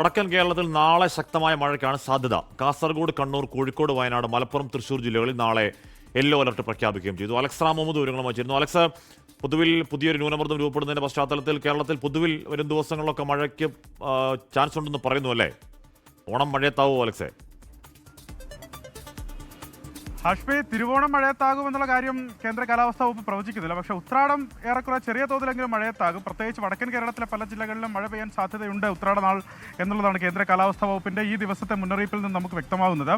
വടക്കൻ കേരളത്തിൽ നാളെ ശക്തമായ മഴയ്ക്കാണ് സാധ്യത. കാസർഗോഡ്, കണ്ണൂർ, കോഴിക്കോട്, വയനാട്, മലപ്പുറം, തൃശൂർ ജില്ലകളിൽ നാളെ യെല്ലോ അലർട്ട് പ്രഖ്യാപിക്കുകയും ചെയ്തു. അലക്സ് മുഹമ്മദ് വിവരങ്ങളുമായി ചേരുന്നു. അലക്സ്, പൊതുവിൽ പുതിയൊരു ന്യൂനമർദ്ദം രൂപപ്പെടുന്നതിന്റെ പശ്ചാത്തലത്തിൽ കേരളത്തിൽ പൊതുവിൽ വരും ദിവസങ്ങളിലൊക്കെ മഴയ്ക്ക് ചാൻസ് ഉണ്ടെന്ന് പറയുന്നു അല്ലേ? ഓണം മഴയത്താവോ അലക്സേ? ഹാഷ്മി, തിരുവോണം മഴയത്താകുമെന്നുള്ള കാര്യം കേന്ദ്ര കാലാവസ്ഥാ വകുപ്പ് പ്രവചിക്കുന്നില്ല. പക്ഷേ ഉത്രാടം ഏറെക്കുറെ ചെറിയ തോതിലെങ്കിലും മഴയത്താകും. പ്രത്യേകിച്ച് വടക്കൻ കേരളത്തിലെ പല ജില്ലകളിലും മഴ പെയ്യാൻ സാധ്യതയുണ്ട് ഉത്രാട നാൾ എന്നുള്ളതാണ് കേന്ദ്ര കാലാവസ്ഥാ വകുപ്പിന്റെ ഈ ദിവസത്തെ മുന്നറിയിപ്പിൽ നിന്ന് നമുക്ക് വ്യക്തമാകുന്നത്.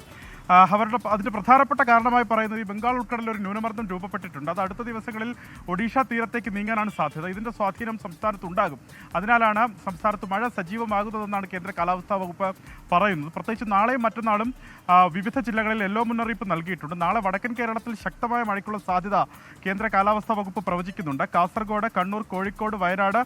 അതിന്റെ പ്രധാനപ്പെട്ട കാരണമായി പറയുന്നത് ഈ ബംഗാൾ ഉൾക്കടലിൽ ഒരു ന്യൂനമർദ്ദം രൂപപ്പെട്ടിട്ടുണ്ട്. അത് അടുത്ത ദിവസങ്ങളിൽ ഒഡീഷ തീരത്തേക്ക് നീങ്ങാനാണ് സാധ്യത. ഇതിന്റെ സ്വാധീനം സംസ്ഥാനത്ത് ഉണ്ടാകും. അതിനാലാണ് സംസ്ഥാനത്ത് മഴ സജീവമാകുന്നതെന്നാണ് കേന്ദ്ര കാലാവസ്ഥാ വകുപ്പ് പറയുന്നത്. പ്രത്യേകിച്ച് നാളെയും മറ്റന്നാളും വിവിധ ജില്ലകളിൽ യെല്ലോ മുന്നറിയിപ്പ് നൽകിയിട്ടുണ്ട്. നാളെ വടക്കൻ കേരളത്തിൽ ശക്തമായ മഴയ്ക്കുള്ള സാധ്യത കേന്ദ്ര കാലാവസ്ഥാ വകുപ്പ് പ്രവചിക്കുന്നുണ്ട്. കാസർഗോഡ്, കണ്ണൂർ, കോഴിക്കോട്, വയനാട്,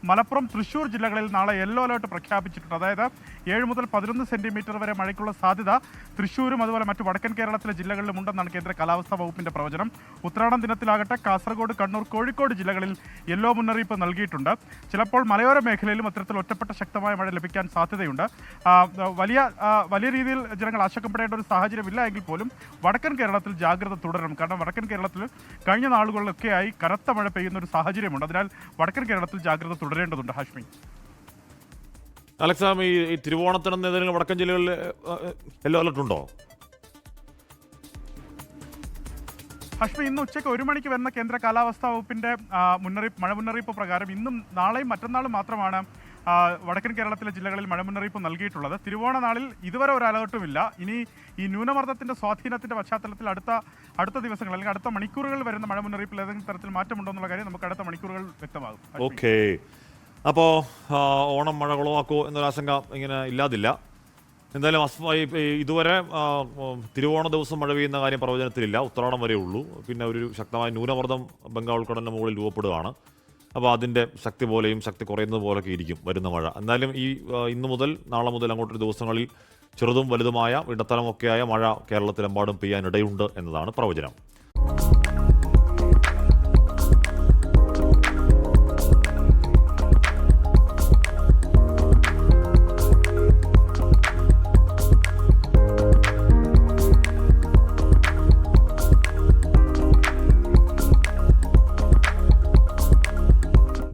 മലപ്പുറം, തൃശൂർ ജില്ലകളിൽ നാളെ യെല്ലോ അലേർട്ട് പ്രഖ്യാപിച്ചിട്ടുണ്ട്. അതായത് 7 മുതൽ 11 സെന്റിമീറ്റർ വരെ മഴയ്ക്കുള്ള സാധ്യത തൃശൂരും അതുപോലെ മറ്റ് വടക്കൻ കേരളത്തിലെ ജില്ലകളിലും ഉണ്ടെന്നാണ് കേന്ദ്ര കാലാവസ്ഥാ വകുപ്പിന്റെ പ്രവചനം. ഉത്രാടം ദിനത്തിലാകട്ടെ കാസർഗോഡ്, കണ്ണൂർ, കോഴിക്കോട് ജില്ലകളിൽ യെല്ലോ മുന്നറിയിപ്പ് നൽകിയിട്ടുണ്ട്. ചിലപ്പോൾ മലയോര മേഖലയിലും അത്തരത്തിൽ ഒറ്റപ്പെട്ട ശക്തമായ മഴ ലഭിക്കാൻ സാധ്യതയുണ്ട്. വലിയ രീതിയിൽ ജനങ്ങൾ ആശങ്കപ്പെടേണ്ട ഒരു സാഹചര്യമില്ല എങ്കിൽ പോലും വടക്കൻ കേരളത്തിൽ ജാഗ്രത തുടരണം. കാരണം വടക്കൻ കേരളത്തിൽ കഴിഞ്ഞ നാളുകളിലൊക്കെയായി കനത്ത മഴ പെയ്യുന്ന ഒരു സാഹചര്യമുണ്ട്. അതിനാൽ വടക്കൻ കേരളത്തിൽ ജാഗ്രത തുടരേണ്ടതുണ്ട്. ഹാഷ്മി, അലക്സ്, ഈ തിരുവോണത്തിന് ഏതെങ്കിലും വടക്കൻ ജില്ലകളിൽ യെല്ലോ അലർട്ട് ഉണ്ടോ? ഹാഷ്മി, ഇന്ന് ഉച്ചയ്ക്ക് 1 മണിക്ക് വരുന്ന കേന്ദ്ര കാലാവസ്ഥാ വകുപ്പിന്റെ മഴ മുന്നറിയിപ്പ് പ്രകാരം ഇന്നും നാളെയും മറ്റന്നാളും മാത്രമാണ് വടക്കൻ കേരളത്തിലെ ജില്ലകളിൽ മഴ മുന്നറിയിപ്പ് നൽകിയിട്ടുള്ളത്. തിരുവോണ നാളിൽ ഇതുവരെ ഒരു അലേർട്ടുമില്ല. ഇനി ഈ ന്യൂനമർദ്ദത്തിന്റെ സ്വാധീനത്തിന്റെ പശ്ചാത്തലത്തിൽ അടുത്ത ദിവസങ്ങൾ അല്ലെങ്കിൽ അടുത്ത മണിക്കൂറുകൾ വരുന്ന മഴ മുന്നറിയിപ്പിൽ ഏതെങ്കിലും തരത്തിൽ മാറ്റമുണ്ടോ എന്നുള്ള കാര്യം നമുക്ക് അടുത്ത മണിക്കൂറുകൾ വ്യക്തമാകും. ഓക്കെ, അപ്പോൾ ഓണം മഴ കുളമാക്കുമോ എന്നൊരാശങ്ക ഇങ്ങനെ ഇല്ലാതില്ല. എന്തായാലും ഇതുവരെ തിരുവോണ ദിവസം മഴ പെയ്യുന്ന കാര്യം പ്രവചനത്തിലില്ല. ഉത്രാടം വരെ ഉള്ളൂ. പിന്നെ ഒരു ശക്തമായ ന്യൂനമർദ്ദം ബംഗാൾ ഉൾക്കടലിന് മുകളിൽ രൂപപ്പെടുകയാണ്. അപ്പോൾ അതിൻ്റെ ശക്തി പോലെയും ശക്തി കുറയുന്നത് പോലൊക്കെ ഇരിക്കും വരുന്ന മഴ. എന്നാലും ഇന്നു മുതൽ നാളെ മുതൽ അങ്ങോട്ടൊരു ദിവസങ്ങളിൽ ചെറുതും വലുതുമായ ഇടത്തരമൊക്കെയായ മഴ കേരളത്തിലെമ്പാടും പെയ്യാനിടയുണ്ട് എന്നതാണ് പ്രവചനം.